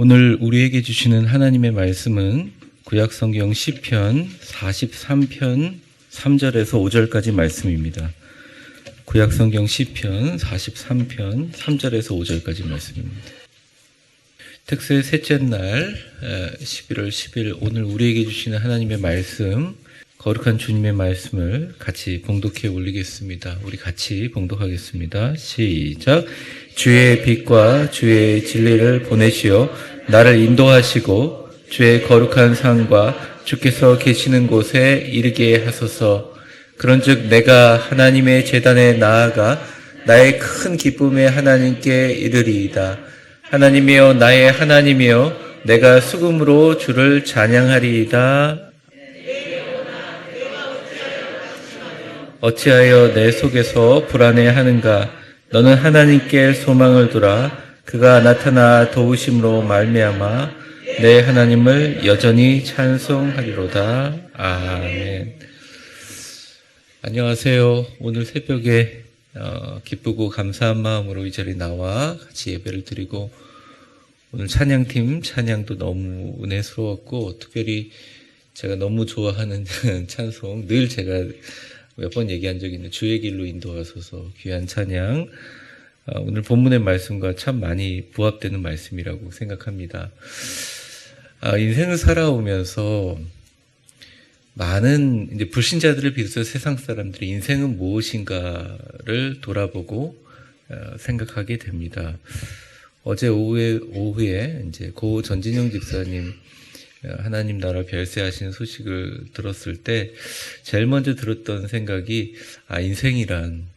오늘 우리에게 주시는 하나님의 말씀은 구약성경 시편 43편 3절에서 5절까지 말씀입니다. 구약성경 시편 43편 3절에서 5절까지 말씀입니다. 특세 셋째 날 11월 10일 오늘 우리에게 주시는 하나님의 말씀, 거룩한 주님의 말씀을 같이 봉독해 올리겠습니다. 우리 같이 봉독하겠습니다. 시작. 주의 빛과 주의 진리를 보내시어 나를 인도하시고 주의 거룩한 상과 주께서 계시는 곳에 이르게 하소서. 그런즉 내가 하나님의 제단에 나아가 나의 큰 기쁨에 하나님께 이르리이다. 하나님이여 나의 하나님이여 내가 수금으로 주를 찬양하리이다. 어찌하여 내 속에서 불안해하는가? 너는 하나님께 소망을 두라. 그가 나타나 도우심으로 말미암아 내 하나님을 여전히 찬송하리로다. 아멘. 안녕하세요. 오늘 새벽에 기쁘고 감사한 마음으로 이 자리에 나와 같이 예배를 드리고, 오늘 찬양팀 찬양도 너무 은혜스러웠고, 특별히 제가 너무 좋아하는 찬송, 늘 제가 몇 번 얘기한 적이 있는 주의 길로 인도하소서, 귀한 찬양, 오늘 본문의 말씀과 참 많이 부합되는 말씀이라고 생각합니다. 인생을 살아오면서 많은 이제 불신자들을 비롯해서 세상 사람들이 인생은 무엇인가를 돌아보고 생각하게 됩니다. 어제 오후에 이제 고 전진영 집사님 하나님 나라 별세하시는 소식을 들었을 때 제일 먼저 들었던 생각이, 인생이란,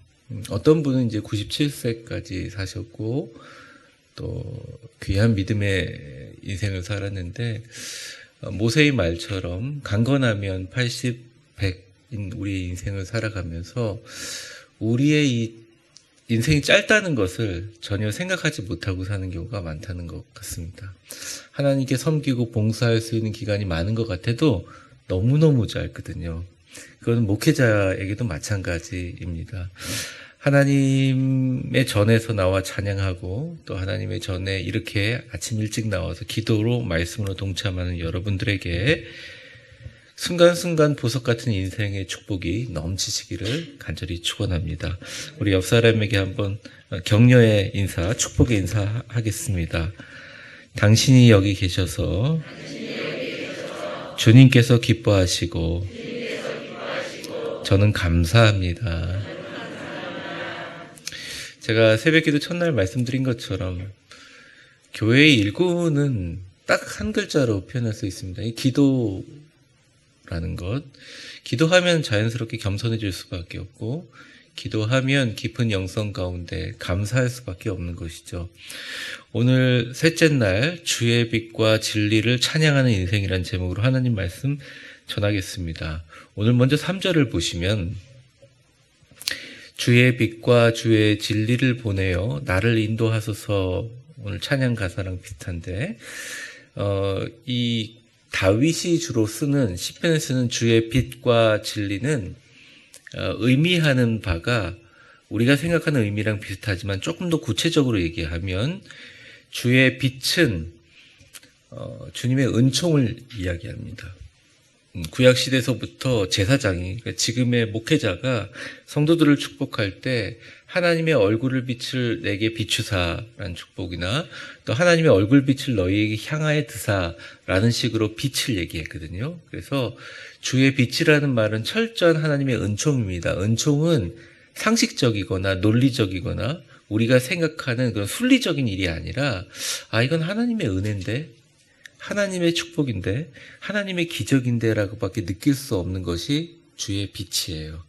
어떤 분은 이제 97세까지 사셨고 또 귀한 믿음의 인생을 살았는데, 모세의 말처럼 강건하면 80, 100인 우리의 인생을 살아가면서 우리의 이 인생이 짧다는 것을 전혀 생각하지 못하고 사는 경우가 많다는 것 같습니다. 하나님께 섬기고 봉사할 수 있는 기간이 많은 것 같아도 너무너무 짧거든요. 그건 목회자에게도 마찬가지입니다. 하나님의 전에서 나와 찬양하고, 또 하나님의 전에 이렇게 아침 일찍 나와서 기도로 말씀으로 동참하는 여러분들에게 순간순간 보석 같은 인생의 축복이 넘치시기를 간절히 축원합니다. 우리 옆 사람에게 한번 격려의 인사, 축복의 인사 하겠습니다. 당신이 여기 계셔서 주님께서 기뻐하시고 저는 감사합니다. 제가 새벽기도 첫날 말씀드린 것처럼 교회의 일구는 딱 한 글자로 표현할 수 있습니다. 이 기도라는 것. 기도하면 자연스럽게 겸손해질 수밖에 없고, 기도하면 깊은 영성 가운데 감사할 수밖에 없는 것이죠. 오늘 셋째 날 주의 빛과 진리를 찬양하는 인생이란 제목으로 하나님 말씀 전하겠습니다. 오늘 먼저 3절을 보시면, 주의 빛과 주의 진리를 보내어 나를 인도하소서. 오늘 찬양 가사랑 비슷한데, 이 다윗이 주로 쓰는, 시편에 쓰는 주의 빛과 진리는 의미하는 바가 우리가 생각하는 의미랑 비슷하지만 조금 더 구체적으로 얘기하면, 주의 빛은 주님의 은총을 이야기합니다. 구약시대에서부터 제사장이, 그러니까 지금의 목회자가 성도들을 축복할 때 하나님의 얼굴을 빛을 내게 비추사라는 축복이나, 또 하나님의 얼굴빛을 너희에게 향하여 드사라는 식으로 빛을 얘기했거든요. 그래서 주의 빛이라는 말은 철저한 하나님의 은총입니다. 은총은 상식적이거나 논리적이거나 우리가 생각하는 그런 순리적인 일이 아니라, 이건 하나님의 은혜인데, 하나님의 축복인데, 하나님의 기적인데 라고밖에 느낄 수 없는 것이 주의 빛이에요.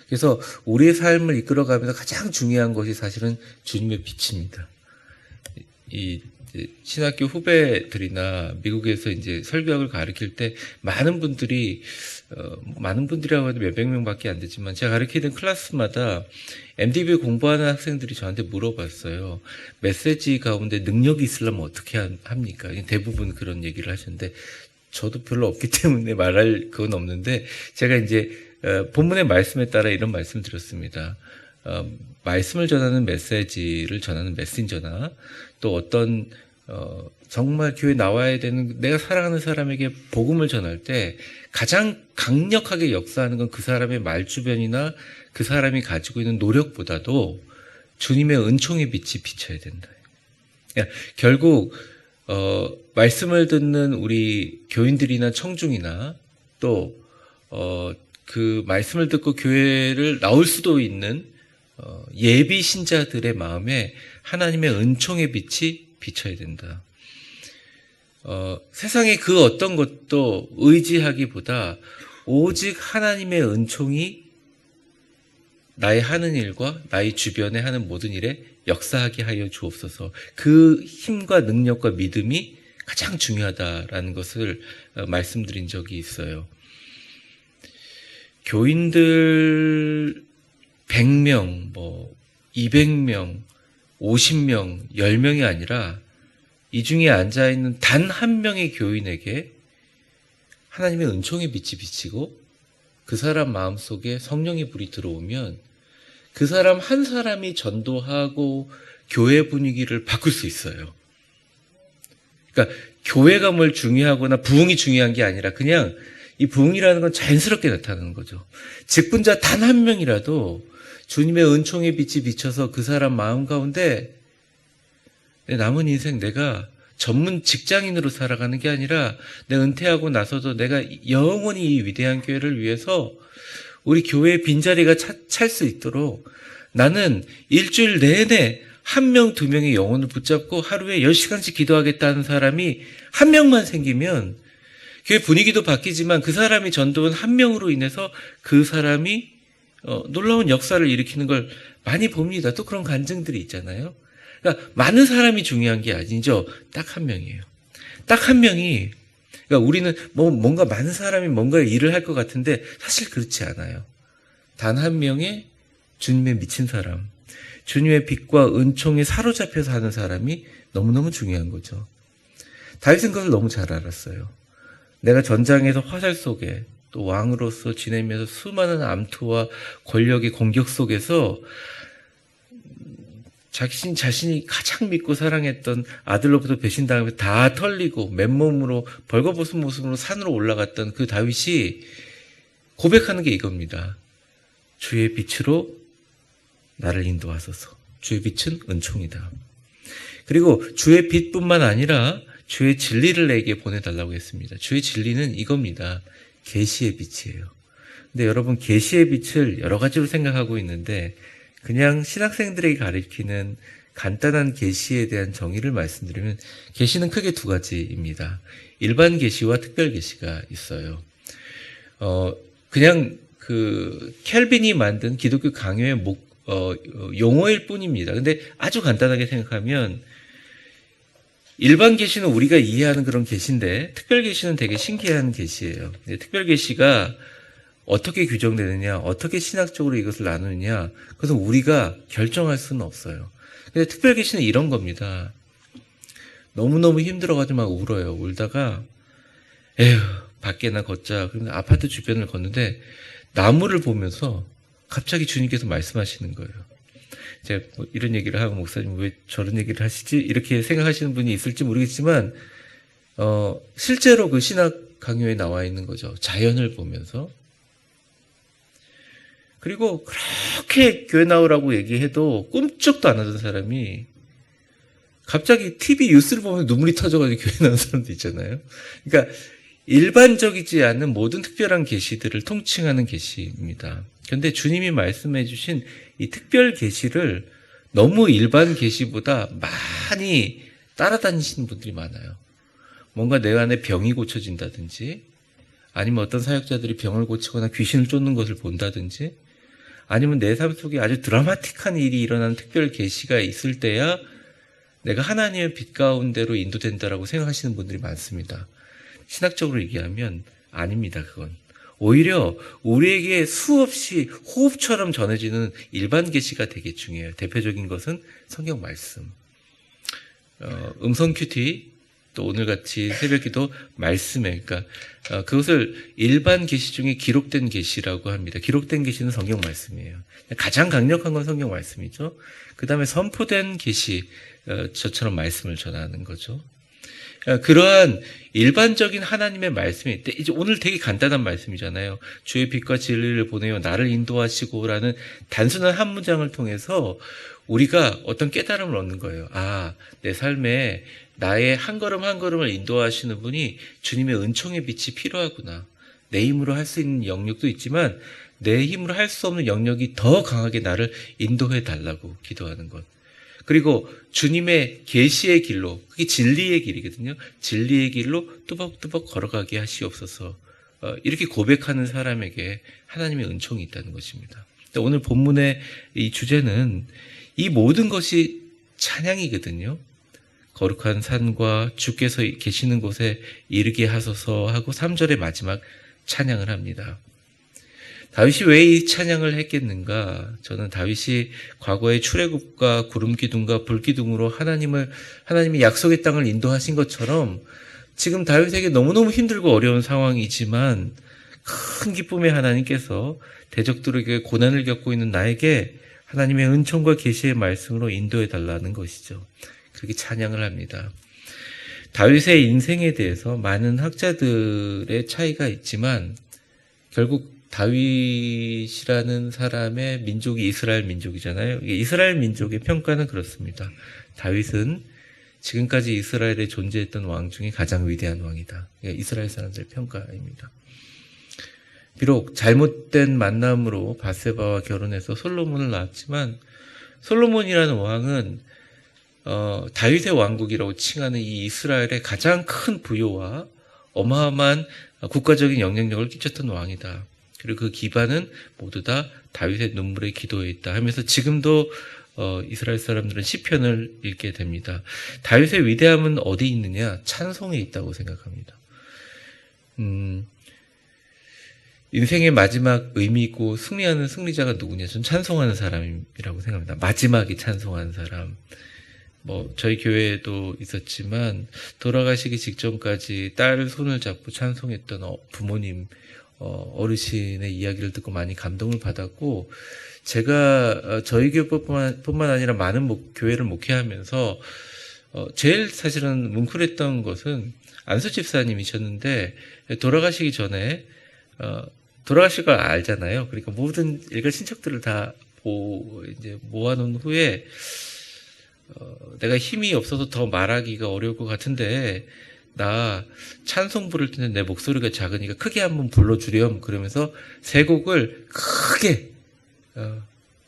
그래서 우리의 삶을 이끌어가면서 가장 중요한 것이 사실은 주님의 빛입니다. 이 신학교 후배들이나 미국에서 이제 설교학을 가르칠 때 많은 분들이라고 해도 몇백 명밖에 안 되지만, 제가 가르치는 클래스마다 MDB 공부하는 학생들이 저한테 물어봤어요. 메시지 가운데 능력이 있으려면 어떻게 합니까? 대부분 그런 얘기를 하셨는데, 저도 별로 없기 때문에 말할 그건 없는데, 제가 이제 본문의 말씀에 따라 이런 말씀 드렸습니다. 말씀을 전하는 메시지를 전하는 메신저나, 또 어떤 정말 교회 나와야 되는, 내가 사랑하는 사람에게 복음을 전할 때 가장 강력하게 역사하는 건 그 사람의 말주변이나 그 사람이 가지고 있는 노력보다도 주님의 은총의 빛이 비쳐야 된다. 결국 말씀을 듣는 우리 교인들이나 청중이나 또 그 말씀을 듣고 교회를 나올 수도 있는 예비 신자들의 마음에 하나님의 은총의 빛이 비쳐야 된다. 세상의 그 어떤 것도 의지하기보다 오직 하나님의 은총이 나의 하는 일과 나의 주변에 하는 모든 일에 역사하게 하여 주옵소서. 그 힘과 능력과 믿음이 가장 중요하다라는 것을 말씀드린 적이 있어요. 교인들 100명, 200명, 50명, 10명이 아니라 이 중에 앉아있는 단 한 명의 교인에게 하나님의 은총의 빛이 비치고 그 사람 마음속에 성령의 불이 들어오면 그 사람 한 사람이 전도하고 교회 분위기를 바꿀 수 있어요. 그러니까 교회가 뭘 중요하거나 부흥이 중요한 게 아니라 그냥 이 부흥이라는 건 자연스럽게 나타나는 거죠. 직분자 단 한 명이라도 주님의 은총의 빛이 비쳐서 그 사람 마음 가운데 내 남은 인생 내가 전문 직장인으로 살아가는 게 아니라 내 은퇴하고 나서도 내가 영원히 이 위대한 교회를 위해서 우리 교회의 빈자리가 찰 수 있도록 나는 일주일 내내 한 명, 두 명의 영혼을 붙잡고 하루에 10시간씩 기도하겠다는 사람이 한 명만 생기면 교회 분위기도 바뀌지만 그 사람이 전도한 한 명으로 인해서 그 사람이 놀라운 역사를 일으키는 걸 많이 봅니다. 또 그런 간증들이 있잖아요. 그러니까 많은 사람이 중요한 게 아니죠. 딱 한 명이에요. 딱 한 명이, 그러니까 우리는 뭔가 많은 사람이 뭔가 일을 할 것 같은데 사실 그렇지 않아요. 단 한 명의 주님에 미친 사람, 주님의 빛과 은총에 사로잡혀서 하는 사람이 너무너무 중요한 거죠. 다윗은 그것을 너무 잘 알았어요. 내가 전장에서 화살 속에 또 왕으로서 지내면서 수많은 암투와 권력의 공격 속에서 자신이 가장 믿고 사랑했던 아들로부터 배신당하며 다 털리고 맨몸으로 벌거벗은 모습으로 산으로 올라갔던 그 다윗이 고백하는 게 이겁니다. 주의 빛으로 나를 인도하소서. 주의 빛은 은총이다. 그리고 주의 빛뿐만 아니라 주의 진리를 내게 보내달라고 했습니다. 주의 진리는 이겁니다. 계시의 빛이에요. 근데 여러분 계시의 빛을 여러 가지로 생각하고 있는데 그냥 신학생들에게 가리키는 간단한 계시에 대한 정의를 말씀드리면 계시는 크게 두 가지입니다. 일반 계시와 특별 계시가 있어요. 그냥 그 켈빈이 만든 기독교 강요의 용어일 뿐입니다. 근데 아주 간단하게 생각하면 일반 계시는 우리가 이해하는 그런 계시인데 특별 계시는 되게 신기한 계시예요. 특별 계시가 어떻게 규정되느냐, 어떻게 신학적으로 이것을 나누느냐, 그것은 우리가 결정할 수는 없어요. 근데 특별 계시는 이런 겁니다. 너무너무 힘들어가지고 막 울어요. 울다가 에휴 밖에나 걷자. 그런데 아파트 주변을 걷는데 나무를 보면서 갑자기 주님께서 말씀하시는 거예요. 제가 이런 얘기를 하고 목사님 왜 저런 얘기를 하시지? 이렇게 생각하시는 분이 있을지 모르겠지만 실제로 그 신학 강요에 나와 있는 거죠. 자연을 보면서. 그리고 그렇게 교회 나오라고 얘기해도 꿈쩍도 안 하던 사람이 갑자기 TV 뉴스를 보면 눈물이 터져가지고 교회 나온 사람도 있잖아요. 그러니까 일반적이지 않은 모든 특별한 계시들을 통칭하는 계시입니다. 그런데 주님이 말씀해 주신 이 특별 계시를 너무 일반 계시보다 많이 따라다니시는 분들이 많아요. 뭔가 내 안에 병이 고쳐진다든지 아니면 어떤 사역자들이 병을 고치거나 귀신을 쫓는 것을 본다든지 아니면 내 삶 속에 아주 드라마틱한 일이 일어나는 특별 계시가 있을 때야 내가 하나님의 빛 가운데로 인도된다라고 생각하시는 분들이 많습니다. 신학적으로 얘기하면 아닙니다. 그건. 오히려 우리에게 수없이 호흡처럼 전해지는 일반 계시가 되게 중요해요. 대표적인 것은 성경 말씀. 음성 큐티 또 오늘같이 새벽기도 말씀에, 그러니까 그것을 일반 계시 중에 기록된 계시라고 합니다. 기록된 계시는 성경 말씀이에요. 가장 강력한 건 성경 말씀이죠. 그 다음에 선포된 계시, 저처럼 말씀을 전하는 거죠. 그러한 일반적인 하나님의 말씀이 이제 오늘 되게 간단한 말씀이잖아요. 주의 빛과 진리를 보내어 나를 인도하시고라는 단순한 한 문장을 통해서 우리가 어떤 깨달음을 얻는 거예요. 아, 내 삶에 나의 한 걸음 한 걸음을 인도하시는 분이 주님의 은총의 빛이 필요하구나. 내 힘으로 할 수 있는 영역도 있지만 내 힘으로 할 수 없는 영역이 더 강하게 나를 인도해 달라고 기도하는 것. 그리고 주님의 계시의 길로, 그게 진리의 길이거든요. 진리의 길로 뚜벅뚜벅 걸어가게 하시옵소서. 이렇게 고백하는 사람에게 하나님의 은총이 있다는 것입니다. 오늘 본문의 이 주제는 이 모든 것이 찬양이거든요. 거룩한 산과 주께서 계시는 곳에 이르게 하소서 하고 3절의 마지막 찬양을 합니다. 다윗이 왜 이 찬양을 했겠는가? 저는 다윗이 과거의 출애굽과 구름기둥과 불기둥으로 하나님이 약속의 땅을 인도하신 것처럼 지금 다윗에게 너무너무 힘들고 어려운 상황이지만 큰 기쁨의 하나님께서 대적들에게 고난을 겪고 있는 나에게 하나님의 은총과 계시의 말씀으로 인도해 달라는 것이죠. 그렇게 찬양을 합니다. 다윗의 인생에 대해서 많은 학자들의 차이가 있지만 결국 다윗이라는 사람의 민족이 이스라엘 민족이잖아요. 이스라엘 민족의 평가는 그렇습니다. 다윗은 지금까지 이스라엘에 존재했던 왕 중에 가장 위대한 왕이다. 이스라엘 사람들의 평가입니다. 비록 잘못된 만남으로 밧세바와 결혼해서 솔로몬을 낳았지만 솔로몬이라는 왕은 다윗의 왕국이라고 칭하는 이 이스라엘의 가장 큰 부요와 어마어마한 국가적인 영향력을 끼쳤던 왕이다. 그리고 그 기반은 모두 다 다윗의 눈물의 기도에 있다 하면서 지금도 이스라엘 사람들은 시편을 읽게 됩니다. 다윗의 위대함은 어디 있느냐? 찬송에 있다고 생각합니다. 인생의 마지막 의미고 승리하는 승리자가 누구냐? 전 찬송하는 사람이라고 생각합니다. 마지막에 찬송하는 사람. 저희 교회에도 있었지만 돌아가시기 직전까지 딸 손을 잡고 찬송했던 부모님, 어르신의 이야기를 듣고 많이 감동을 받았고, 제가 저희 교회뿐만 아니라 많은 교회를 목회하면서 제일 사실은 뭉클했던 것은 안수 집사님이셨는데 돌아가시기 전에 돌아가실 걸 알잖아요. 그러니까 모든 일가 친척들을 다 이제 모아놓은 후에 내가 힘이 없어서 더 말하기가 어려울 것 같은데 나 찬송 부를 때는 내 목소리가 작으니까 크게 한번 불러주렴 그러면서 세 곡을 크게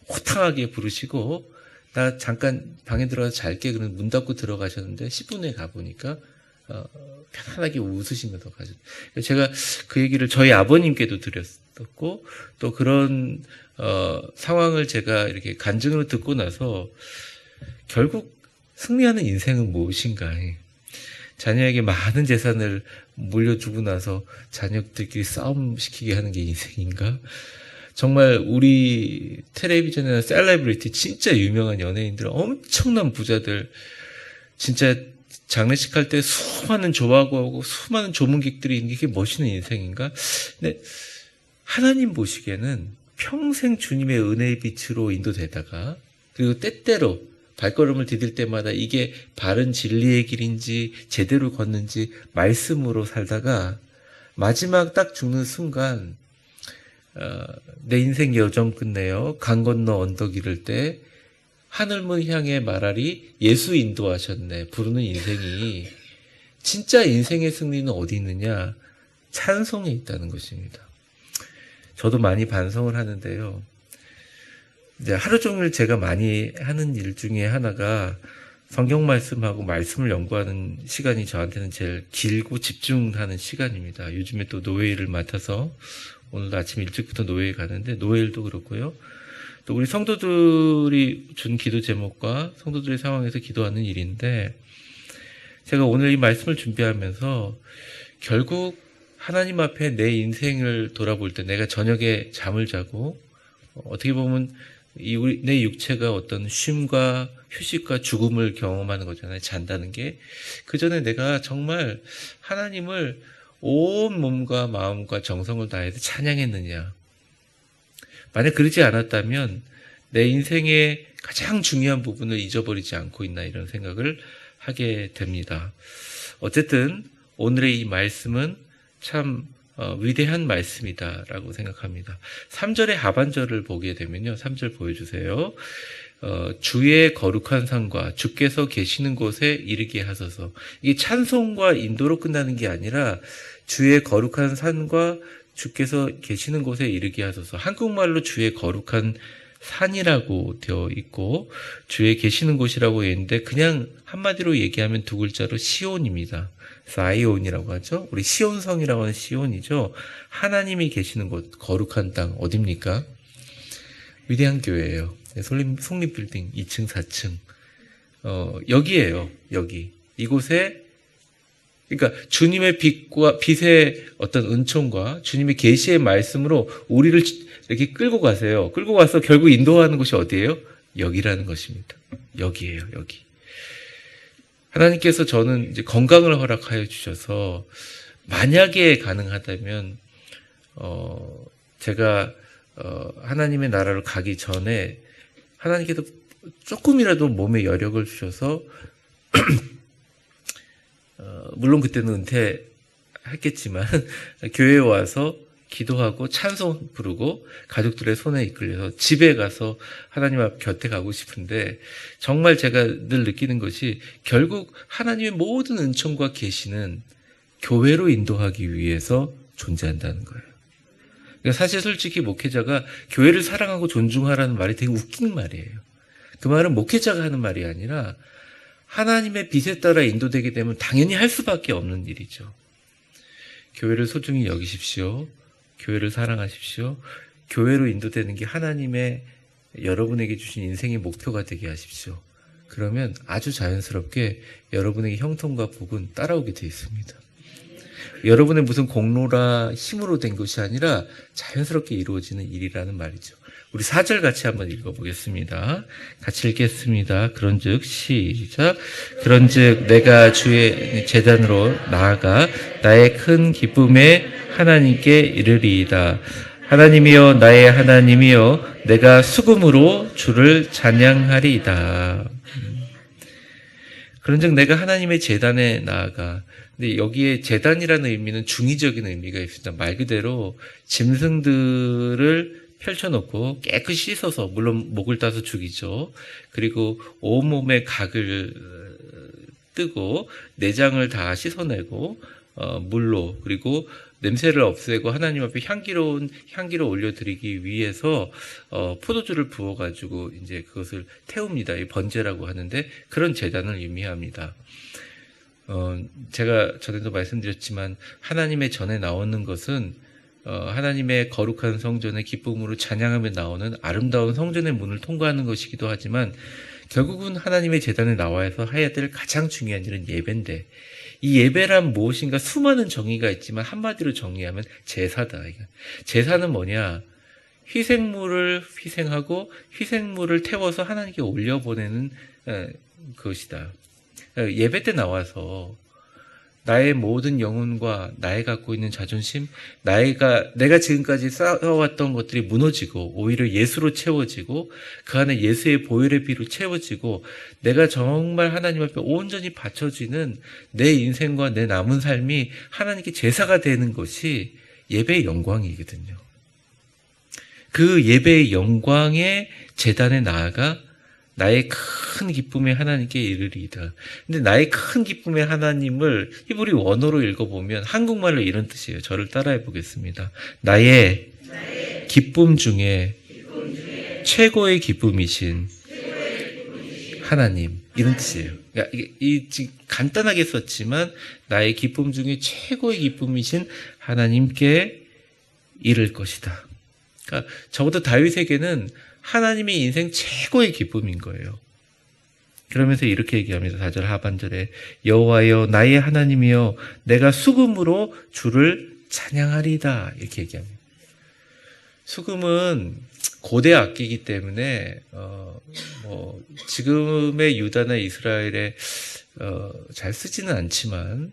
호탕하게 부르시고 나 잠깐 방에 들어가서 잘게 그러면 문 닫고 들어가셨는데 10분 후에 가보니까 편안하게 웃으시면서 가셨어요. 제가 그 얘기를 저희 아버님께도 드렸었고 또 그런 상황을 제가 이렇게 간증으로 듣고 나서 결국 승리하는 인생은 무엇인가? 자녀에게 많은 재산을 물려주고 나서 자녀들끼리 싸움시키게 하는 게 인생인가? 정말 우리 텔레비전이나 셀레브리티 진짜 유명한 연예인들, 엄청난 부자들, 진짜 장례식 할 때 수많은 조화구하고 수많은 조문객들이 있는 게 멋있는 인생인가? 근데 하나님 보시기에는 평생 주님의 은혜의 빛으로 인도되다가 그리고 때때로 발걸음을 디딜 때마다 이게 바른 진리의 길인지 제대로 걷는지 말씀으로 살다가 마지막 딱 죽는 순간 내 인생 여정 끝내요. 강 건너 언덕 이를 때 하늘문 향해 말하리 예수 인도하셨네. 부르는 인생이 진짜 인생의 승리는 어디 있느냐? 찬송에 있다는 것입니다. 저도 많이 반성을 하는데요. 이제 하루 종일 제가 많이 하는 일 중에 하나가 성경 말씀하고 말씀을 연구하는 시간이 저한테는 제일 길고 집중하는 시간입니다. 요즘에 또 노예일을 맡아서 오늘도 아침 일찍부터 노예에 가는데 노예일도 그렇고요. 또 우리 성도들이 준 기도 제목과 성도들의 상황에서 기도하는 일인데 제가 오늘 이 말씀을 준비하면서 결국 하나님 앞에 내 인생을 돌아볼 때 내가 저녁에 잠을 자고 어떻게 보면 내 육체가 어떤 쉼과 휴식과 죽음을 경험하는 거잖아요. 잔다는 게. 그 전에 내가 정말 하나님을 온 몸과 마음과 정성을 다해서 찬양했느냐. 만약 그러지 않았다면 내 인생의 가장 중요한 부분을 잊어버리지 않고 있나 이런 생각을 하게 됩니다. 어쨌든 오늘의 이 말씀은 참 위대한 말씀이다라고 생각합니다. 3절의 하반절을 보게 되면요. 3절 보여주세요. 주의 거룩한 산과 주께서 계시는 곳에 이르게 하소서. 이게 찬송과 인도로 끝나는 게 아니라 주의 거룩한 산과 주께서 계시는 곳에 이르게 하소서. 한국말로 주의 거룩한 산이라고 되어 있고 주의 계시는 곳이라고 했는데 그냥 한마디로 얘기하면 두 글자로 시온입니다. 사이온이라고 하죠. 우리 시온성이라고 하는 시온이죠. 하나님이 계시는 곳, 거룩한 땅 어딥니까? 위대한 교회예요. 속립빌딩 2층, 4층. 여기에요. 여기. 이곳에 그러니까 주님의 빛의 어떤 은총과 주님의 계시의 말씀으로 우리를 이렇게 끌고 가세요. 끌고 가서 결국 인도하는 곳이 어디예요? 여기라는 것입니다. 여기예요. 여기. 하나님께서 저는 이제 건강을 허락하여 주셔서 만약에 가능하다면 제가 하나님의 나라로 가기 전에 하나님께서 조금이라도 몸에 여력을 주셔서 물론 그때는 은퇴했겠지만 교회에 와서 기도하고 찬송 부르고 가족들의 손에 이끌려서 집에 가서 하나님 앞 곁에 가고 싶은데 정말 제가 늘 느끼는 것이 결국 하나님의 모든 은총과 계시는 교회로 인도하기 위해서 존재한다는 거예요. 그러니까 사실 솔직히 목회자가 교회를 사랑하고 존중하라는 말이 되게 웃긴 말이에요. 그 말은 목회자가 하는 말이 아니라 하나님의 빛에 따라 인도되게 되면 당연히 할 수밖에 없는 일이죠. 교회를 소중히 여기십시오. 교회를 사랑하십시오. 교회로 인도되는 게 하나님의 여러분에게 주신 인생의 목표가 되게 하십시오. 그러면 아주 자연스럽게 여러분에게 형통과 복은 따라오게 되어 있습니다. 여러분의 무슨 공로라 힘으로 된 것이 아니라 자연스럽게 이루어지는 일이라는 말이죠. 우리 4절 같이 한번 읽어보겠습니다. 같이 읽겠습니다. 그런즉 시작. 그런즉 내가 주의 제단으로 나아가 나의 큰 기쁨에 하나님께 이르리이다. 하나님이여 나의 하나님이여 내가 수금으로 주를 찬양하리이다. 그런즉 내가 하나님의 제단에 나아가. 근데 여기에 제단이라는 의미는 중의적인 의미가 있습니다. 말 그대로 짐승들을 펼쳐놓고 깨끗이 씻어서, 물론 목을 따서 죽이죠. 그리고 온몸에 각을 뜨고 내장을 다 씻어내고 물로, 그리고 냄새를 없애고 하나님 앞에 향기로운 향기를 올려드리기 위해서 포도주를 부어가지고 이제 그것을 태웁니다. 이 번제라고 하는데 그런 제단을 의미합니다. 제가 전에도 말씀드렸지만 하나님의 전에 나오는 것은 하나님의 거룩한 성전의 기쁨으로 찬양하며 나오는 아름다운 성전의 문을 통과하는 것이기도 하지만 결국은 하나님의 제단에 나와서 해야 될 가장 중요한 일은 예배인데 이 예배란 무엇인가 수많은 정의가 있지만 한마디로 정의하면 제사다. 제사는 뭐냐? 희생물을 희생하고 희생물을 태워서 하나님께 올려보내는 것이다. 예배 때 나와서 나의 모든 영혼과 나의 갖고 있는 자존심, 내가 지금까지 쌓아왔던 것들이 무너지고 오히려 예수로 채워지고 그 안에 예수의 보혈의 피로 채워지고 내가 정말 하나님 앞에 온전히 바쳐지는 내 인생과 내 남은 삶이 하나님께 제사가 되는 것이 예배의 영광이거든요. 그 예배의 영광의 제단에 나아가 나의 큰 기쁨의 하나님께 이르리이다. 근데 나의 큰 기쁨의 하나님을 히브리 원어로 읽어보면 한국말로 이런 뜻이에요. 저를 따라해 보겠습니다. 나의 기쁨 중에 최고의 기쁨이신 하나님. 이런 뜻이에요. 그러니까 지금 간단하게 썼지만 나의 기쁨 중에 최고의 기쁨이신 하나님께 이를 것이다. 그러니까 적어도 다윗에게는 하나님의 인생 최고의 기쁨인 거예요. 그러면서 이렇게 얘기합니다. 4절 하반절에 여호와여 나의 하나님이여 내가 수금으로 주를 찬양하리다. 이렇게 얘기합니다. 수금은 고대 악기이기 때문에 지금의 유다나 이스라엘에 잘 쓰지는 않지만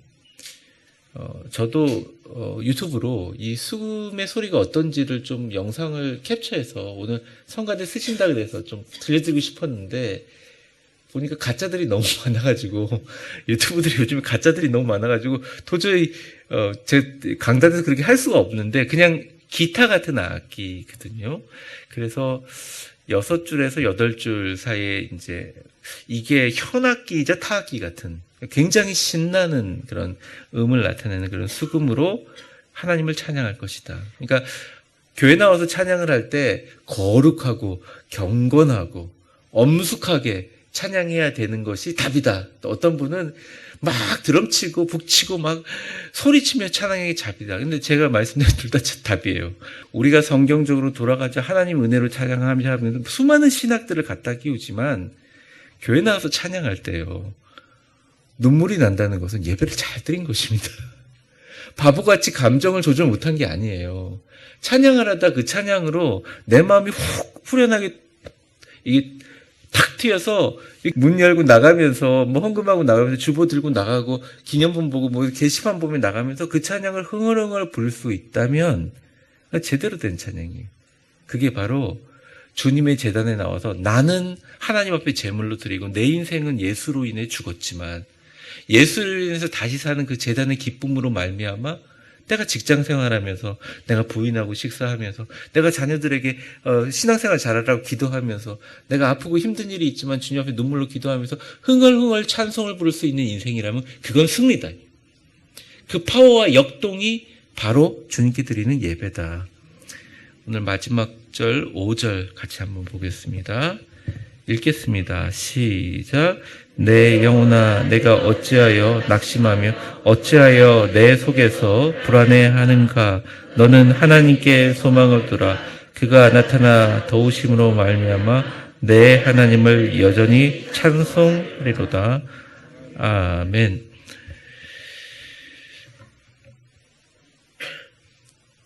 저도 유튜브로 이 수금의 소리가 어떤지를 좀 영상을 캡처해서 오늘 성가대 쓰신다 그래서 좀 들려드리고 싶었는데 보니까 가짜들이 너무 많아가지고 유튜브들이 요즘에 가짜들이 너무 많아가지고 도저히 제 강단에서 그렇게 할 수가 없는데 그냥 기타 같은 악기거든요. 그래서 6줄에서 8줄 사이에 이제 이게 현악기이자 타악기 같은 굉장히 신나는 그런 음을 나타내는 그런 수금으로 하나님을 찬양할 것이다. 그러니까 교회 나와서 찬양을 할 때 거룩하고 경건하고 엄숙하게 찬양해야 되는 것이 답이다. 또 어떤 분은 막 드럼치고 북치고 막 소리치며 찬양하기 답이다. 근데 제가 말씀드린 둘 다 답이에요. 우리가 성경적으로 돌아가자 하나님 은혜로 찬양하면 수많은 신학들을 갖다 끼우지만 교회 나와서 찬양할 때요. 눈물이 난다는 것은 예배를 잘 드린 것입니다. 바보같이 감정을 조절 못한 게 아니에요. 찬양을 하다 그 찬양으로 내 마음이 훅 후련하게 이게 탁 튀어서 문 열고 나가면서 뭐 헌금하고 나가면서 주보 들고 나가고 기념품 보고 뭐 게시판 보면 나가면서 그 찬양을 흥얼흥얼 부를 수 있다면 제대로 된 찬양이에요. 그게 바로 주님의 제단에 나와서 나는 하나님 앞에 제물로 드리고 내 인생은 예수로 인해 죽었지만 예수로 인해서 다시 사는 그 제단의 기쁨으로 말미암아 내가 직장 생활하면서 내가 부인하고 식사하면서 내가 자녀들에게 신앙생활 잘하라고 기도하면서 내가 아프고 힘든 일이 있지만 주님 앞에 눈물로 기도하면서 흥얼흥얼 찬송을 부를 수 있는 인생이라면 그건 승리다. 그 파워와 역동이 바로 주님께 드리는 예배다. 오늘 마지막 절 5절 같이 한번 보겠습니다. 읽겠습니다. 시작. 내 영혼아 내가 어찌하여 낙심하며 어찌하여 내 속에서 불안해하는가. 너는 하나님께 소망을 두라. 그가 나타나 도우심으로 말미암아 내 하나님을 여전히 찬송하리로다. 아멘.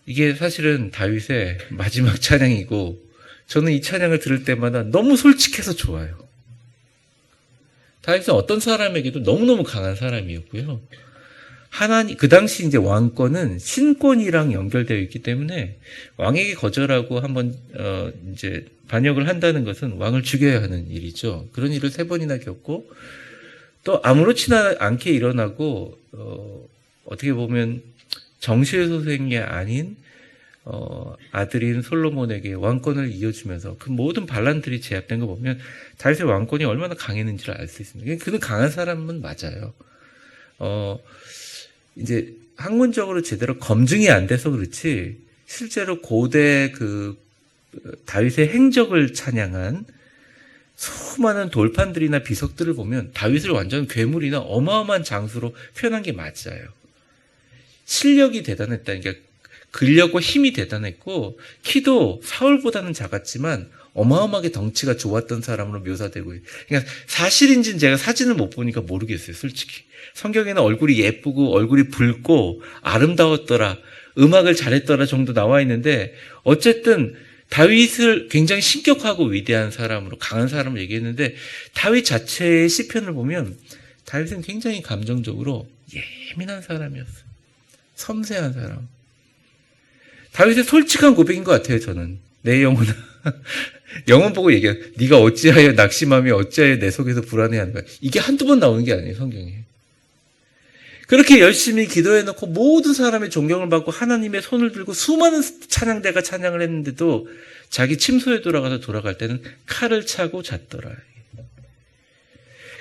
이게 사실은 다윗의 마지막 찬양이고 저는 이 찬양을 들을 때마다 너무 솔직해서 좋아요. 다윗은 어떤 사람에게도 너무너무 강한 사람이었고요. 하나님, 그 당시 이제 왕권은 신권이랑 연결되어 있기 때문에 왕에게 거절하고 한번, 이제 반역을 한다는 것은 왕을 죽여야 하는 일이죠. 그런 일을 3번이나 겪고 또 아무렇지나 않게 일어나고, 어떻게 보면 정실소생이 아닌 아들인 솔로몬에게 왕권을 이어주면서 그 모든 반란들이 제압된 거 보면 다윗의 왕권이 얼마나 강했는지를 알 수 있습니다. 그는 강한 사람은 맞아요. 이제 학문적으로 제대로 검증이 안 돼서 그렇지 실제로 고대 그 다윗의 행적을 찬양한 수많은 돌판들이나 비석들을 보면 다윗을 완전 괴물이나 어마어마한 장수로 표현한 게 맞아요. 실력이 대단했다. 그러니까 근력과 힘이 대단했고 키도 사울보다는 작았지만 어마어마하게 덩치가 좋았던 사람으로 묘사되고 그러니까 사실인지는 제가 사진을 못 보니까 모르겠어요. 솔직히 성경에는 얼굴이 예쁘고 얼굴이 붉고 아름다웠더라 음악을 잘했더라 정도 나와 있는데 어쨌든 다윗을 굉장히 신격하고 위대한 사람으로 강한 사람을 얘기했는데 다윗 자체의 시편을 보면 다윗은 굉장히 감정적으로 예민한 사람이었어요. 섬세한 사람. 다윗의 솔직한 고백인 것 같아요. 저는 내 영혼아 영혼 보고 얘기해요. 네가 어찌하여 낙심하며 어찌하여 내 속에서 불안해하는가. 이게 한두 번 나오는 게 아니에요. 성경에. 그렇게 열심히 기도해놓고 모든 사람의 존경을 받고 하나님의 손을 들고 수많은 찬양대가 찬양을 했는데도 자기 침소에 돌아갈 때는 칼을 차고 잤더라.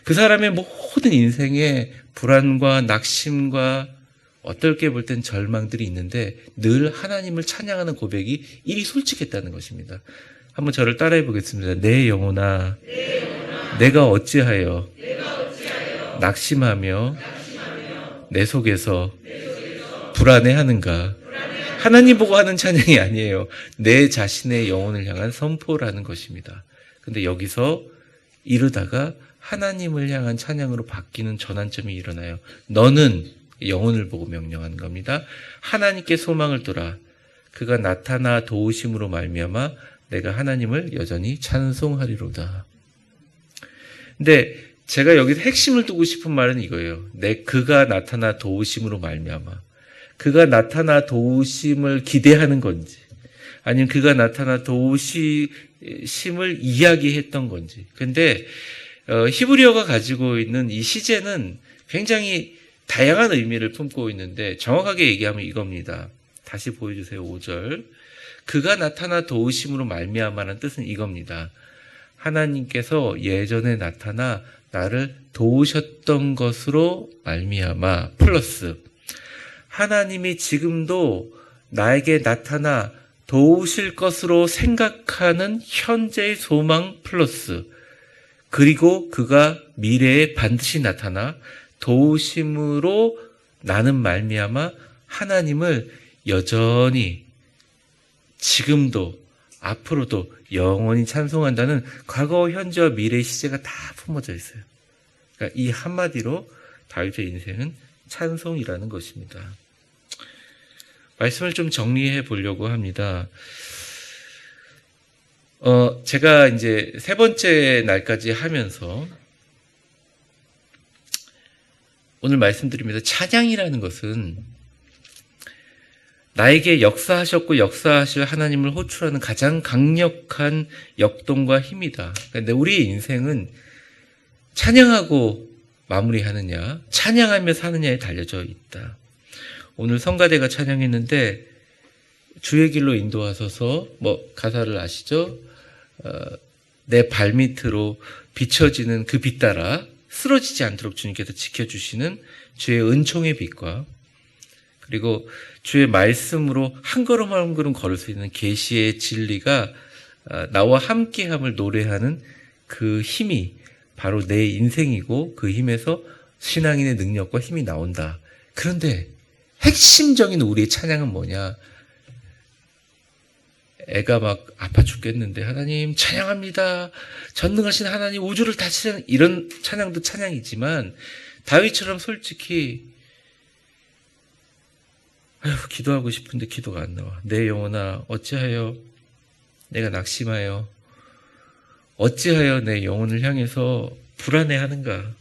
그 사람의 모든 인생에 불안과 낙심과 어떨게 볼 땐 절망들이 있는데 늘 하나님을 찬양하는 고백이 이리 솔직했다는 것입니다. 한번 저를 따라해 보겠습니다. 내 영혼아, 내가 어찌하여 낙심하며 내 속에서 불안해하는가. 하나님 보고 하는 찬양이 아니에요. 내 자신의 영혼을 향한 선포라는 것입니다. 근데 여기서 이르다가 하나님을 향한 찬양으로 바뀌는 전환점이 일어나요. 너는 영혼을 보고 명령하는 겁니다. 하나님께 소망을 둬라. 그가 나타나 도우심으로 말미암아 내가 하나님을 여전히 찬송하리로다. 근데 제가 여기서 핵심을 두고 싶은 말은 이거예요. 그가 나타나 도우심으로 말미암아. 그가 나타나 도우심을 기대하는 건지, 아니면 그가 나타나 도우심을 이야기했던 건지. 근데 히브리어가 가지고 있는 이 시제는 굉장히 다양한 의미를 품고 있는데 정확하게 얘기하면 이겁니다. 다시 보여주세요. 5절. 그가 나타나 도우심으로 말미암아라는 뜻은 이겁니다. 하나님께서 예전에 나타나 나를 도우셨던 것으로 말미암아 플러스 하나님이 지금도 나에게 나타나 도우실 것으로 생각하는 현재의 소망 플러스 그리고 그가 미래에 반드시 나타나 도우심으로 나는 말미암아 하나님을 여전히 지금도 앞으로도 영원히 찬송한다는 과거, 현재와 미래의 시제가 다 품어져 있어요. 그러니까 이 한마디로 다윗의 인생은 찬송이라는 것입니다. 말씀을 좀 정리해 보려고 합니다. 제가 이제 세 번째 날까지 하면서 오늘 말씀드립니다. 찬양이라는 것은 나에게 역사하셨고 역사하실 하나님을 호출하는 가장 강력한 역동과 힘이다. 그런데 우리의 인생은 찬양하고 마무리하느냐, 찬양하며 사느냐에 달려져 있다. 오늘 성가대가 찬양했는데 주의 길로 인도하소서, 가사를 아시죠? 내 발밑으로 비춰지는 그 빛 따라 쓰러지지 않도록 주님께서 지켜주시는 주의 은총의 빛과 그리고 주의 말씀으로 한 걸음 한 걸음 걸을 수 있는 계시의 진리가 나와 함께함을 노래하는 그 힘이 바로 내 인생이고 그 힘에서 신앙인의 능력과 힘이 나온다. 그런데 핵심적인 우리의 찬양은 뭐냐? 애가 막 아파 죽겠는데 하나님 찬양합니다. 전능하신 하나님 우주를 다스리는 이런 찬양도 찬양이지만 다윗처럼 솔직히 기도하고 싶은데 기도가 안 나와. 내 영혼아 어찌하여 내가 낙심하여 어찌하여 내 영혼을 향해서 불안해하는가.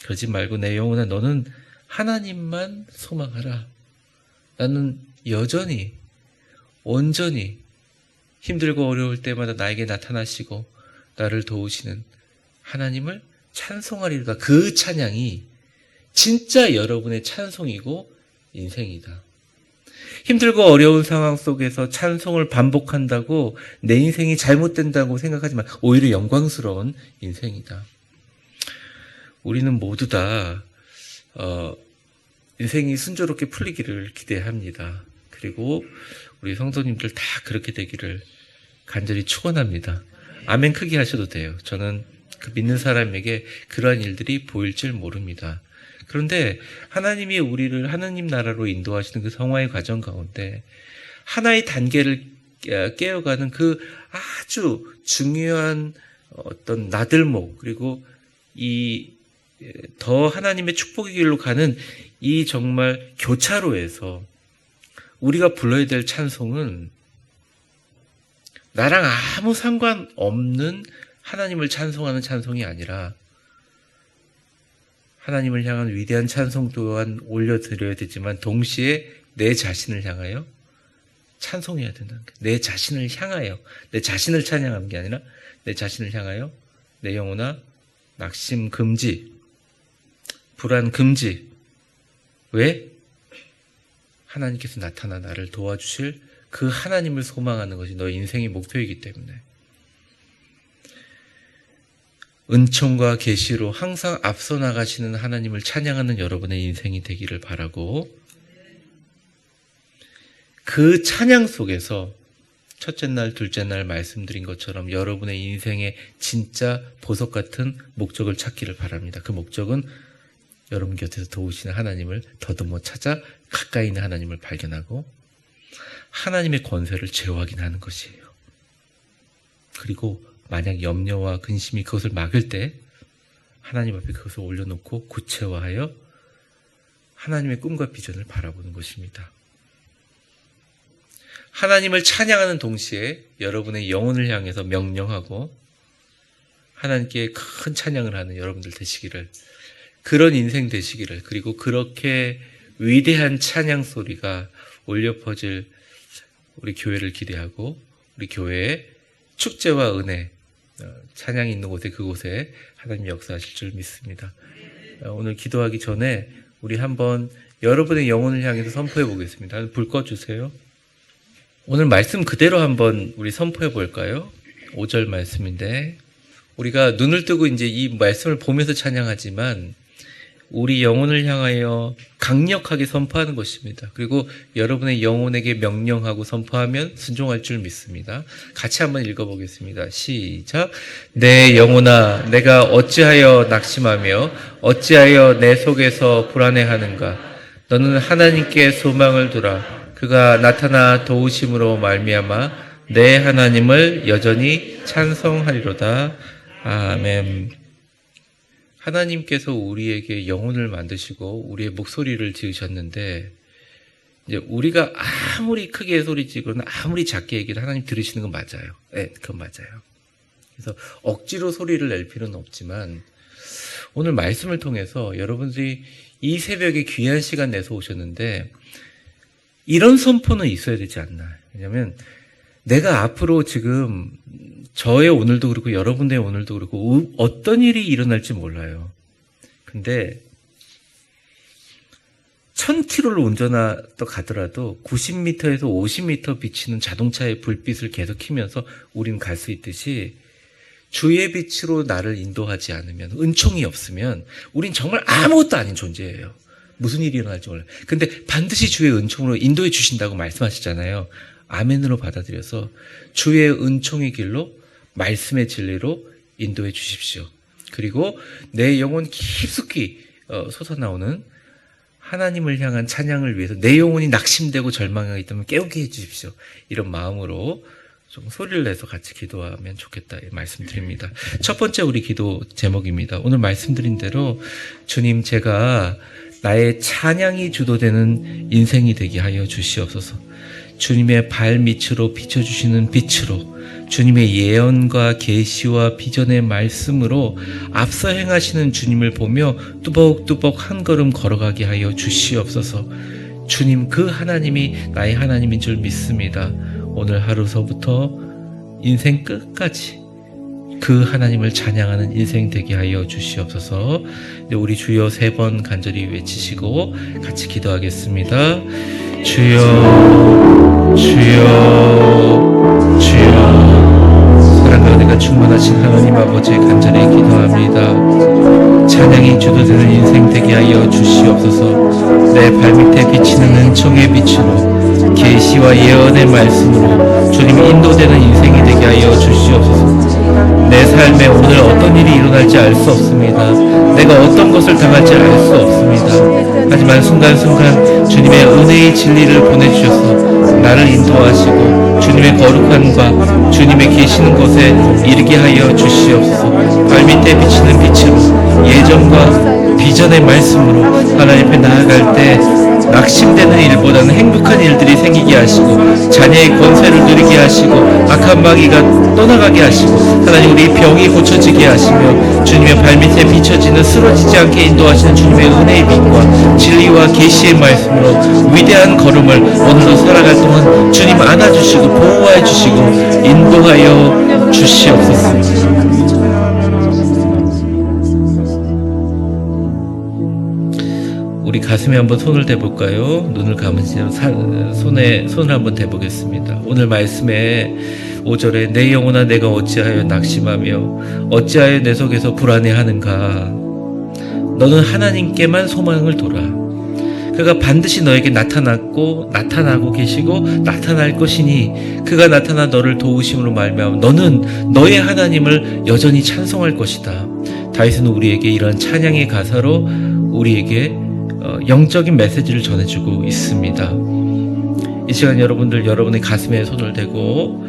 그러지 말고 내 영혼아 너는 하나님만 소망하라. 나는 여전히 온전히 힘들고 어려울 때마다 나에게 나타나시고 나를 도우시는 하나님을 찬송하리로다. 그 찬양이 진짜 여러분의 찬송이고 인생이다. 힘들고 어려운 상황 속에서 찬송을 반복한다고 내 인생이 잘못된다고 생각하지만 오히려 영광스러운 인생이다. 우리는 모두 다 인생이 순조롭게 풀리기를 기대합니다. 그리고 우리 성도님들 다 그렇게 되기를 간절히 축원합니다. 아멘 크게 하셔도 돼요. 저는 그 믿는 사람에게 그러한 일들이 보일 줄 모릅니다. 그런데 하나님이 우리를 하나님 나라로 인도하시는 그 성화의 과정 가운데 하나의 단계를 깨어가는 그 아주 중요한 어떤 나들목 그리고 이 더 하나님의 축복의 길로 가는 이 정말 교차로에서 우리가 불러야 될 찬송은 나랑 아무 상관없는 하나님을 찬송하는 찬송이 아니라 하나님을 향한 위대한 찬송 또한 올려드려야 되지만 동시에 내 자신을 향하여 찬송해야 된다는 거예요. 내 자신을 향하여 내 자신을 찬양하는 게 아니라 내 자신을 향하여 내 영혼아 낙심 금지 불안 금지. 왜? 하나님께서 나타나 나를 도와주실 그 하나님을 소망하는 것이 너의 인생의 목표이기 때문에 은총과 계시로 항상 앞서 나가시는 하나님을 찬양하는 여러분의 인생이 되기를 바라고 그 찬양 속에서 첫째 날, 둘째 날 말씀드린 것처럼 여러분의 인생의 진짜 보석 같은 목적을 찾기를 바랍니다. 그 목적은 여러분 곁에서 도우시는 하나님을 더듬어 찾아 가까이 있는 하나님을 발견하고 하나님의 권세를 재확인하는 것이에요. 그리고 만약 염려와 근심이 그것을 막을 때 하나님 앞에 그것을 올려놓고 구체화하여 하나님의 꿈과 비전을 바라보는 것입니다. 하나님을 찬양하는 동시에 여러분의 영혼을 향해서 명령하고 하나님께 큰 찬양을 하는 여러분들 되시기를, 그런 인생 되시기를, 그리고 그렇게 위대한 찬양 소리가 울려 퍼질 우리 교회를 기대하고 우리 교회의 축제와 은혜, 찬양이 있는 곳에, 그곳에 하나님 역사하실 줄 믿습니다. 오늘 기도하기 전에 우리 한번 여러분의 영혼을 향해서 선포해 보겠습니다. 불 꺼주세요. 오늘 말씀 그대로 한번 우리 선포해 볼까요? 5절 말씀인데, 우리가 눈을 뜨고 이제 이 말씀을 보면서 찬양하지만 우리 영혼을 향하여 강력하게 선포하는 것입니다. 그리고 여러분의 영혼에게 명령하고 선포하면 순종할 줄 믿습니다. 같이 한번 읽어보겠습니다. 시작. 내 영혼아, 내가 어찌하여 낙심하며 어찌하여 내 속에서 불안해하는가. 너는 하나님께 소망을 두라. 그가 나타나 도우심으로 말미암아 내 하나님을 여전히 찬송하리로다. 아멘. 하나님께서 우리에게 영혼을 만드시고 우리의 목소리를 지으셨는데, 이제 우리가 아무리 크게 소리지거나 아무리 작게 얘기를 하나님 들으시는 건 맞아요. 네, 그건 맞아요. 그래서 억지로 소리를 낼 필요는 없지만 오늘 말씀을 통해서 여러분들이 이 새벽에 귀한 시간 내서 오셨는데 이런 선포는 있어야 되지 않나. 왜냐하면 내가 앞으로 지금 저의 오늘도 그렇고 여러분의 오늘도 그렇고 어떤 일이 일어날지 몰라요. 근데 1000km를 운전하다 가더라도 90m에서 50m 비치는 자동차의 불빛을 계속 켜면서 우린 갈 수 있듯이, 주의 빛으로 나를 인도하지 않으면, 은총이 없으면 우린 정말 아무것도 아닌 존재예요. 무슨 일이 일어날지 몰라요. 근데 반드시 주의 은총으로 인도해 주신다고 말씀하시잖아요. 아멘으로 받아들여서 주의 은총의 길로, 말씀의 진리로 인도해 주십시오. 그리고 내 영혼 깊숙이 솟아나오는 하나님을 향한 찬양을 위해서 내 영혼이 낙심되고 절망하고 있다면 깨우게 해 주십시오. 이런 마음으로 좀 소리를 내서 같이 기도하면 좋겠다 말씀드립니다. 첫 번째 우리 기도 제목입니다. 오늘 말씀드린 대로 주님, 제가 나의 찬양이 주도되는 인생이 되게 하여 주시옵소서. 주님의 발밑으로 비춰주시는 빛으로, 주님의 예언과 계시와 비전의 말씀으로 앞서 행하시는 주님을 보며 뚜벅뚜벅 한 걸음 걸어가게 하여 주시옵소서. 주님, 그 하나님이 나의 하나님인 줄 믿습니다. 오늘 하루서부터 인생 끝까지 그 하나님을 찬양하는 인생 되게 하여 주시옵소서. 우리 주여 3번 간절히 외치시고 같이 기도하겠습니다. 주여, 주여, 주여. 사랑과 은혜가 충만하신 하나님 아버지, 간절히 기도합니다. 찬양이 주도되는 인생 되게 하여 주시옵소서. 내 발밑에 비치는 은총의 빛으로, 계시와 예언의 말씀으로 주님 인도되는 인생이 되게 하여 주시옵소서. 내 삶에 오늘 어떤 일이 일어날지 알 수 없습니다. 내가 어떤 것을 당할지 알 수 없습니다. 하지만 순간순간 주님의 은혜의 진리를 보내주셔서 나를 인도하시고 주님의 거룩함과 주님의 계시는 곳에 이르게 하여 주시옵소서. 발밑에 비치는 빛으로, 예정과 비전의 말씀으로 하나님 앞에 나아갈 때 낙심되는 일보다는 행복한 일들이 생기게 하시고, 자녀의 권세를 누리게 하시고, 악한 마귀가 떠나가게 하시고, 하나님 우리 병이 고쳐지게 하시며 주님의 발밑에 비춰지는 쓰러지지 않게 인도하시는 주님의 은혜의 빛과 진리와 계시의 말씀으로 위대한 걸음을 오늘도 살아갈 동안 주님 안아주시고 보호해 주시고 인도하여 주시옵소서. 우리 가슴에 한번 손을 대볼까요? 눈을 감은 채로 손을 한번 대보겠습니다. 오늘 말씀에 5절에 내 영혼아, 내가 어찌하여 낙심하며 어찌하여 내 속에서 불안해하는가. 너는 하나님께만 소망을 둬라. 그가 반드시 너에게 나타나고 계시고 나타날 것이니 그가 나타나 너를 도우심으로 말미암아 너는 너의 하나님을 여전히 찬송할 것이다. 다윗은 우리에게 이런 찬양의 가사로 우리에게 영적인 메시지를 전해주고 있습니다. 이 시간 여러분의 가슴에 손을 대고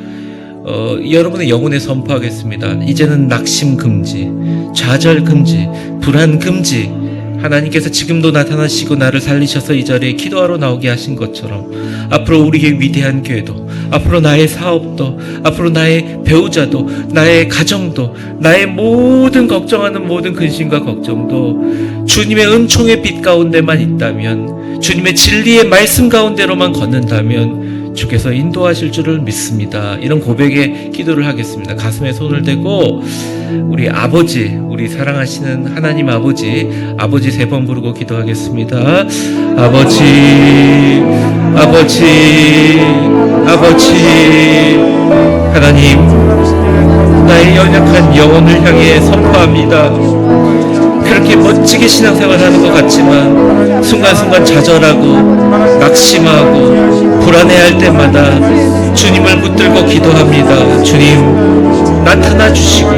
여러분의 영혼에 선포하겠습니다. 이제는 낙심 금지, 좌절 금지, 불안 금지. 하나님께서 지금도 나타나시고 나를 살리셔서 이 자리에 기도하러 나오게 하신 것처럼 앞으로 우리의 위대한 교회도 앞으로 나의 사업도, 앞으로 나의 배우자도, 나의 가정도, 나의 모든 걱정하는 모든 근심과 걱정도 주님의 은총의 빛 가운데만 있다면, 주님의 진리의 말씀 가운데로만 걷는다면 주께서 인도하실 줄을 믿습니다. 이런 고백의 기도를 하겠습니다. 가슴에 손을 대고 우리 아버지, 우리 사랑하시는 하나님 아버지 3번 부르고 기도하겠습니다. 아버지, 아버지, 아버지, 하나님, 나의 연약한 영혼을 향해 선포합니다. 그렇게 멋지게 신앙생활하는 것 같지만 순간순간 좌절하고 낙심하고 불안해할 때마다 주님을 붙들고 기도합니다. 주님, 나타나 주시고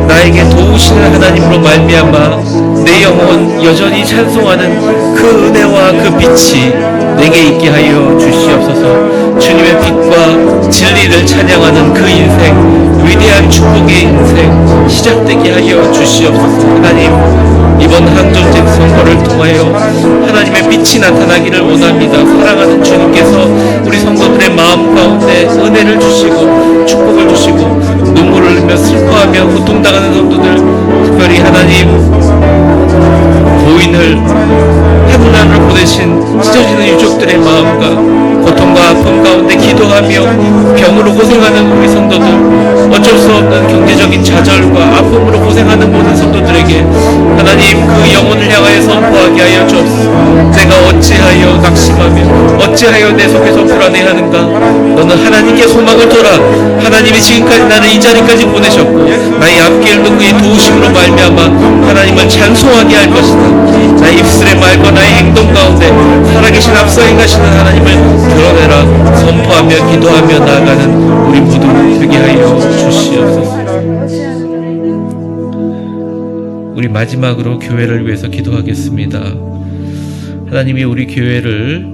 나에게 도우시는 하나님으로 말미암아 내 영혼 여전히 찬송하는 그 은혜와 그 빛이 내게 있게 하여 주시옵소서. 주님의 빛과 진리를 찬양하는 그 인생, 위대한 축복의 인생 시작되게 하여 주시옵소서. 하나님, 이번 항전직 선거를 통하여 하나님의 빛이 나타나기를 원합니다. 사랑하는 주님께서 우리 성도들의 마음 가운데 은혜를 주시고 축복을 주시고 눈물을 흘리며 슬퍼하며 고통당하는 성도들, 특별히 하나님 고인을 하늘나라를 보내신 찢어지는 유족들의 마음과 고통과 아픔 가운데 기도하며 병으로 고생하는 우리 성도들, 어쩔 수 없는 경제적인 좌절과 아픔으로 고생하는 모든 성도들에게 하나님 그 영혼을 향하여 선포하게 하여 주옵소서. 내가 어찌하여 낙심하며 어찌하여 내 속에서 불안해하는가? 너는 하나님께 소망을 둬라. 하나님이 지금까지 나를 이 자리까지 보내셨고 나의 앞길 누구의 도우심으로 말미암아 하나님을 찬송하게 할 것이다. 나의 입술의 말과 나의 행동 가운데 살아계신 앞서 행하시는 하나님을 드러내라. 선포하며 기도하며 나아가는 우리 모두 되게 하여 주시옵소서. 우리 마지막으로 교회를 위해서 기도하겠습니다. 하나님이 우리 교회를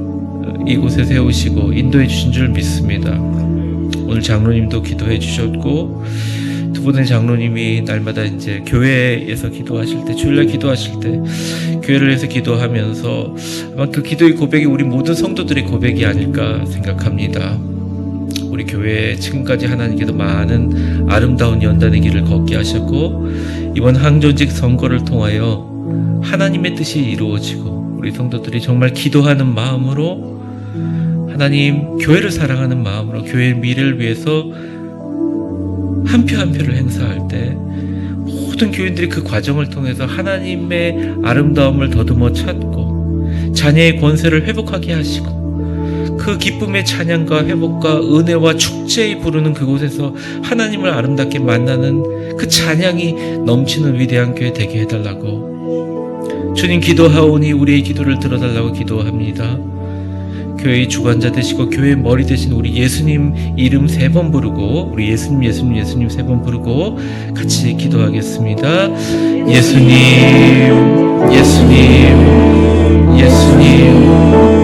이곳에 세우시고 인도해 주신 줄 믿습니다. 오늘 장로님도 기도해 주셨고 두 분의 장로님이 날마다 이제 교회에서 기도하실 때, 주일날 기도하실 때 교회를 위해서 기도하면서 아마 그 기도의 고백이 우리 모든 성도들의 고백이 아닐까 생각합니다. 우리 교회에 지금까지 하나님께도 많은 아름다운 연단의 길을 걷게 하셨고 이번 항전직 선거를 통하여 하나님의 뜻이 이루어지고 우리 성도들이 정말 기도하는 마음으로 하나님 교회를 사랑하는 마음으로 교회의 미래를 위해서 한 표 한 표를 행사할 때 모든 교인들이 그 과정을 통해서 하나님의 아름다움을 더듬어 찾고 자녀의 권세를 회복하게 하시고 그 기쁨의 찬양과 회복과 은혜와 축제에 부르는 그곳에서 하나님을 아름답게 만나는 그 찬양이 넘치는 위대한 교회 되게 해달라고 주님 기도하오니 우리의 기도를 들어달라고 기도합니다. 교회의 주관자 되시고 교회의 머리 되신 우리 예수님 이름 3번 부르고 우리 예수님 3번 부르고 같이 기도하겠습니다. 예수님, 예수님, 예수님.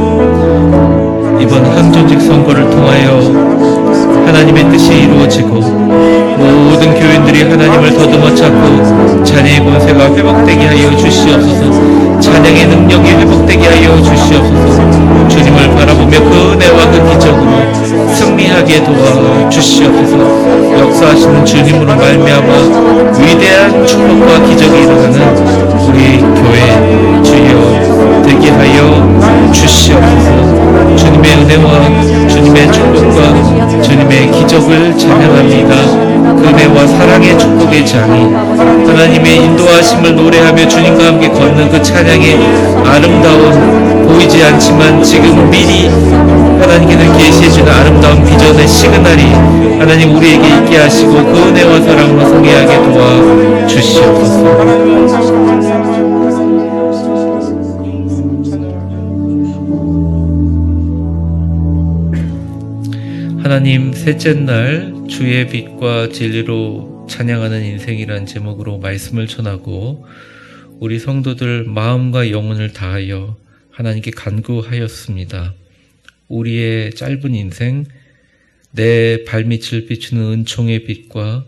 이번 항전직 선거를 통하여 하나님의 뜻이 이루어지고 모든 교인들이 하나님을 더듬어 찾고 자녀의 권세가 회복되게 하여 주시옵소서. 찬양의 능력이 회복되게 하여 주시옵소서. 주님을 바라보며 그 은혜와 그 기적으로 승리하게 도와 주시옵소서. 역사하시는 주님으로 말미암아 위대한 축복과 기적이 일어나는 우리 교회 주여 되게 하여 주시옵소서. 주님의 은혜와 주님의 축복과 주님의 기적을 찬양합니다. 그 은혜와 사랑의 축복의 장이 하나님의 인도하심을 노래하며 주님과 함께 걷는 그 찬양의 아름다운 보이지 않지만 지금 미리 하나님께서 계시해주는 아름다운 비전의 시그널이 하나님 우리에게 있게 하시고 그 은혜와 사랑으로 승리하게 도와 주시옵소서. 하나님 셋째 날 주의 빛과 진리로 찬양하는 인생이란 제목으로 말씀을 전하고 우리 성도들 마음과 영혼을 다하여 하나님께 간구하였습니다. 우리의 짧은 인생, 내 발밑을 비추는 은총의 빛과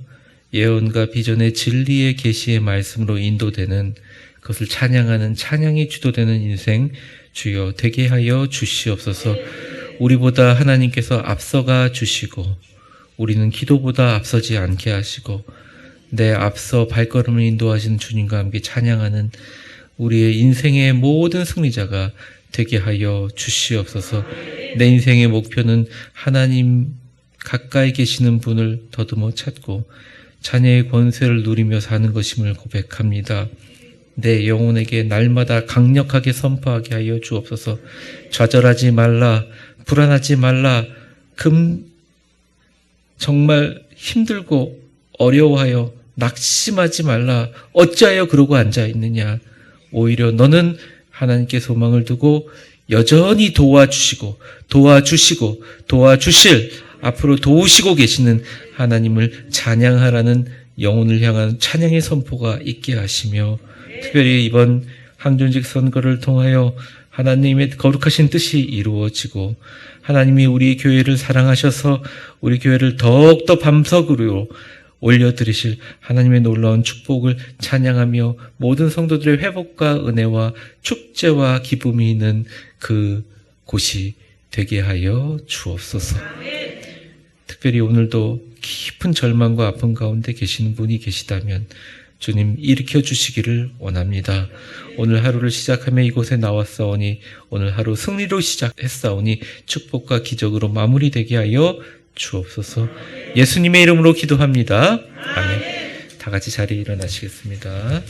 예언과 비전의 진리의 계시의 말씀으로 인도되는 그것을 찬양하는 찬양이 주도되는 인생 주여 되게 하여 주시옵소서. 우리보다 하나님께서 앞서가 주시고 우리는 기도보다 앞서지 않게 하시고 내 앞서 발걸음을 인도하시는 주님과 함께 찬양하는 우리의 인생의 모든 승리자가 되게 하여 주시옵소서. 내 인생의 목표는 하나님 가까이 계시는 분을 더듬어 찾고 자녀의 권세를 누리며 사는 것임을 고백합니다. 내 영혼에게 날마다 강력하게 선포하게 하여 주옵소서. 좌절하지 말라, 불안하지 말라, 정말 힘들고 어려워하여 낙심하지 말라. 어찌하여 그러고 앉아있느냐. 오히려 너는 하나님께 소망을 두고 여전히 도와주시고 도와주실, 앞으로 도우시고 계시는 하나님을 찬양하라는 영혼을 향한 찬양의 선포가 있게 하시며, 특별히 이번 항존직 선거를 통하여 하나님의 거룩하신 뜻이 이루어지고 하나님이 우리 교회를 사랑하셔서 우리 교회를 더욱더 밤석으로 올려드리실 하나님의 놀라운 축복을 찬양하며 모든 성도들의 회복과 은혜와 축제와 기쁨이 있는 그 곳이 되게 하여 주옵소서. 특별히 오늘도 깊은 절망과 아픔 가운데 계시는 분이 계시다면 주님 일으켜 주시기를 원합니다. 오늘 하루를 시작하며 이곳에 나왔사오니 오늘 하루 승리로 시작했사오니 축복과 기적으로 마무리되게 하여 주옵소서. 예수님의 이름으로 기도합니다. 아멘. 다 같이 자리에 일어나시겠습니다.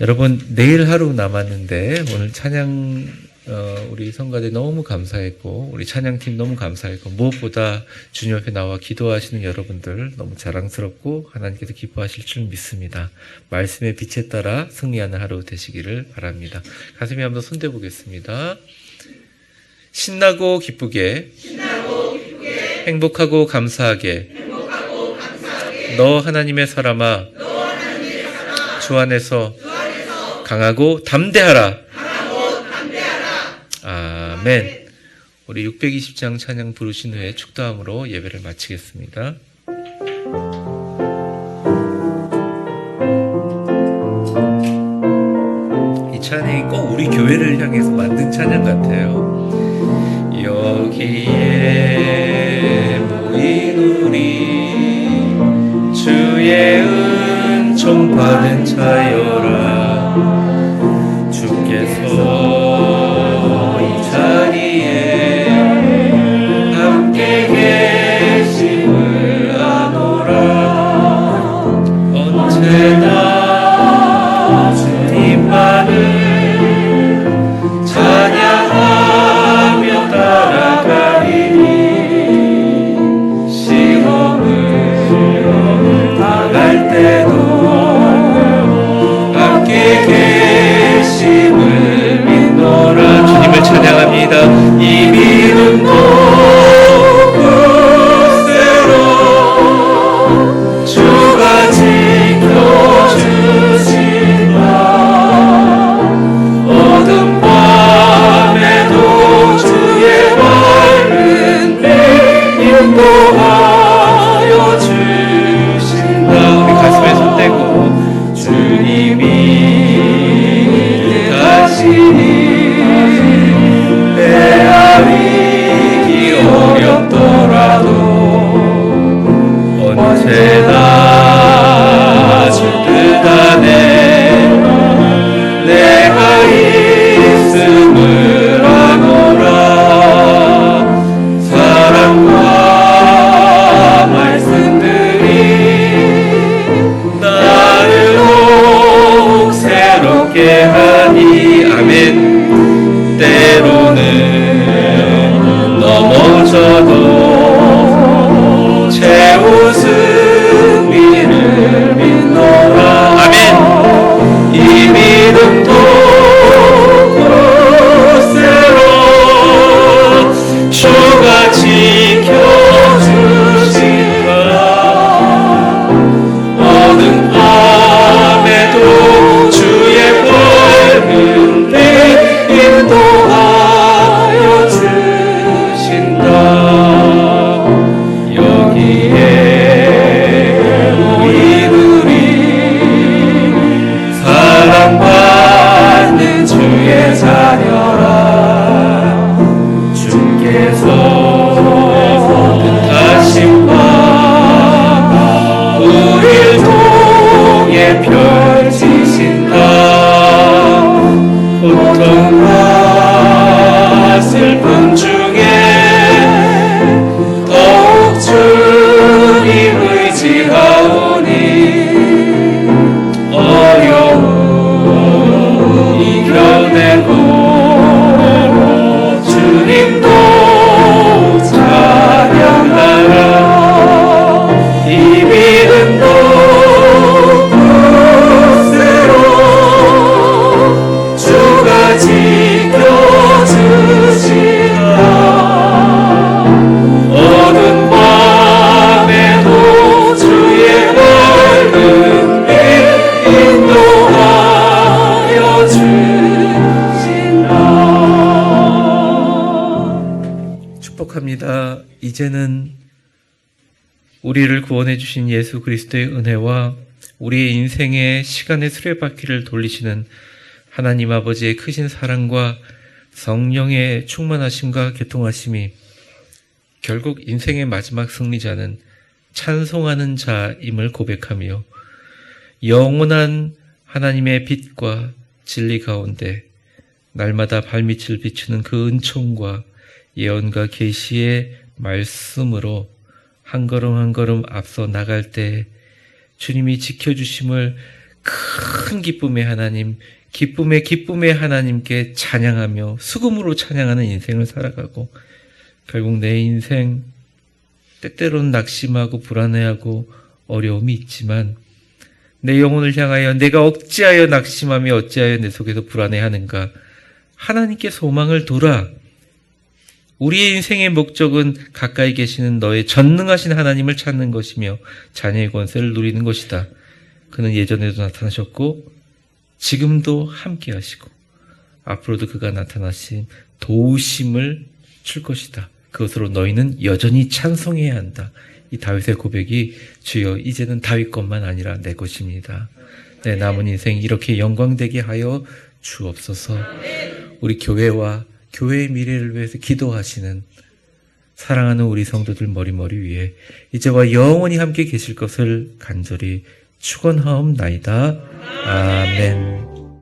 여러분, 내일 하루 남았는데 오늘 찬양 우리 성가대 너무 감사했고 우리 찬양팀 너무 감사했고 무엇보다 주님 앞에 나와 기도하시는 여러분들 너무 자랑스럽고 하나님께서 기뻐하실 줄 믿습니다. 말씀의 빛에 따라 승리하는 하루 되시기를 바랍니다. 가슴에 한번 손대 보겠습니다. 신나고 기쁘게 행복하고 감사하게 너 하나님의 사람아 주 안에서 강하고 담대하라. 아멘. 우리 620장 찬양 부르신 후에 축도함으로 예배를 마치겠습니다. 이 찬양이 꼭 우리 교회를 향해서 만든 찬양 같아요. 여기에 모인 우리 주의 은총 받은 자여라. 주께서 자리에 함께 계심을 아노라. 언제나 주님만을 찬양하며 따라가리니 시험을 당할 때도 함께 계심을 믿노라. 주님을 찬양합니다. 이 믿음도 굳세로 주가 지켜주신다. 어둠 밤에도 주의 밝은 빛 인도하여 주신다. 우리 가슴에 손 대고 주님이 가시니 내 축복합니다. 이제는 우리를 구원해 주신 예수 그리스도의 은혜와 우리의 인생의 시간의 수레바퀴를 돌리시는 하나님 아버지의 크신 사랑과 성령의 충만하심과 교통하심이 결국 인생의 마지막 승리자는 찬송하는 자임을 고백하며 영원한 하나님의 빛과 진리 가운데 날마다 발밑을 비추는 그 은총과 예언과 계시의 말씀으로 한 걸음 한 걸음 앞서 나갈 때 주님이 지켜주심을 큰 기쁨의 하나님, 기쁨의 하나님께 찬양하며 수금으로 찬양하는 인생을 살아가고 결국 내 인생 때때로는 낙심하고 불안해하고 어려움이 있지만 내 영혼을 향하여 내가 어찌하여 낙심하며 어찌하여 내 속에서 불안해하는가 하나님께 소망을 돌아 우리의 인생의 목적은 가까이 계시는 너의 전능하신 하나님을 찾는 것이며 자녀의 권세를 누리는 것이다. 그는 예전에도 나타나셨고 지금도 함께 하시고 앞으로도 그가 나타나신 도우심을 줄 것이다. 그것으로 너희는 여전히 찬송해야 한다. 이 다윗의 고백이 주여 이제는 다윗 것만 아니라 내 것입니다. 내 남은 인생 이렇게 영광되게 하여 주옵소서. 우리 교회와 교회의 미래를 위해서 기도하시는 사랑하는 우리 성도들 머리 위에 이제와 영원히 함께 계실 것을 간절히 축원하옵나이다. 아멘.